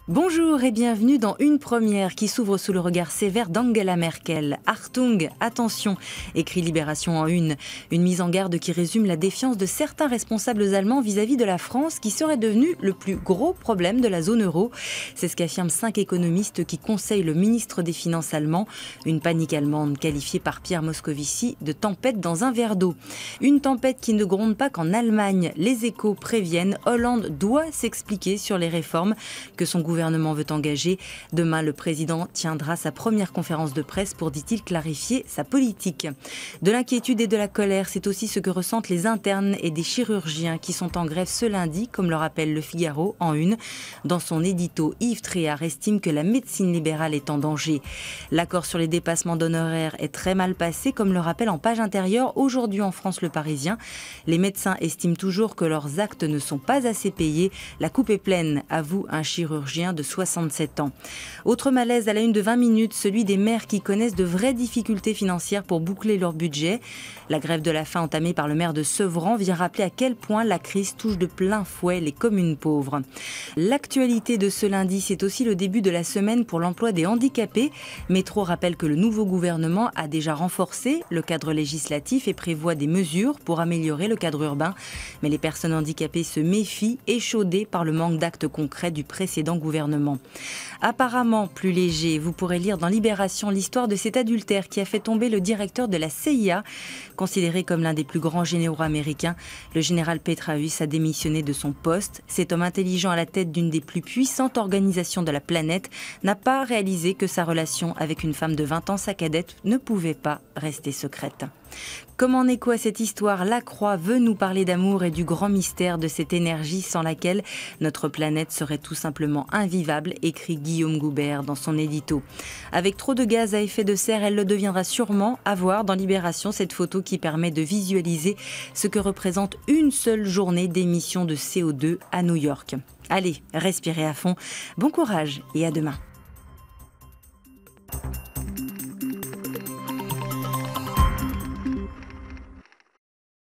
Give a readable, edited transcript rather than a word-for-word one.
Bonjour et bienvenue dans Une Première qui s'ouvre sous le regard sévère d'Angela Merkel. Achtung, attention, écrit Libération en une. Une mise en garde qui résume la défiance de certains responsables allemands vis-à-vis de la France qui serait devenue le plus gros problème de la zone euro. C'est ce qu'affirment 5 économistes qui conseillent le ministre des Finances allemand. Une panique allemande qualifiée par Pierre Moscovici de tempête dans un verre d'eau. Une tempête qui ne gronde pas qu'en Allemagne. Les Échos préviennent, Hollande doit s'expliquer sur les réformes que son gouvernement veut engager. Demain, le président tiendra sa première conférence de presse pour, dit-il, clarifier sa politique. De l'inquiétude et de la colère, c'est aussi ce que ressentent les internes et des chirurgiens qui sont en grève ce lundi, comme le rappelle Le Figaro en une. Dans son édito, Yves Tréhard estime que la médecine libérale est en danger. L'accord sur les dépassements d'honoraires est très mal passé, comme le rappelle en page intérieure aujourd'hui en France Le Parisien. Les médecins estiment toujours que leurs actes ne sont pas assez payés. La coupe est pleine, avoue un chirurgien de 67 ans. Autre malaise à la une de 20 minutes, celui des maires qui connaissent de vraies difficultés financières pour boucler leur budget. La grève de la faim entamée par le maire de Sevran vient rappeler à quel point la crise touche de plein fouet les communes pauvres. L'actualité de ce lundi, c'est aussi le début de la semaine pour l'emploi des handicapés. Métro rappelle que le nouveau gouvernement a déjà renforcé le cadre législatif et prévoit des mesures pour améliorer le cadre urbain. Mais les personnes handicapées se méfient, échaudées par le manque d'actes concrets du précédent gouvernement. Apparemment plus léger, vous pourrez lire dans Libération l'histoire de cet adultère qui a fait tomber le directeur de la CIA. Considéré comme l'un des plus grands généraux américains, le général Petraeus a démissionné de son poste. Cet homme intelligent à la tête d'une des plus puissantes organisations de la planète n'a pas réalisé que sa relation avec une femme de 20 ans, sa cadette, ne pouvait pas rester secrète. Comme en écho à cette histoire, La Croix veut nous parler d'amour et du grand mystère de cette énergie sans laquelle notre planète serait tout simplement invivable, écrit Guillaume Goubert dans son édito. Avec trop de gaz à effet de serre, elle le deviendra sûrement. À voir dans Libération cette photo qui permet de visualiser ce que représente une seule journée d'émission de CO2 à New York. Allez, respirez à fond. Bon courage et à demain.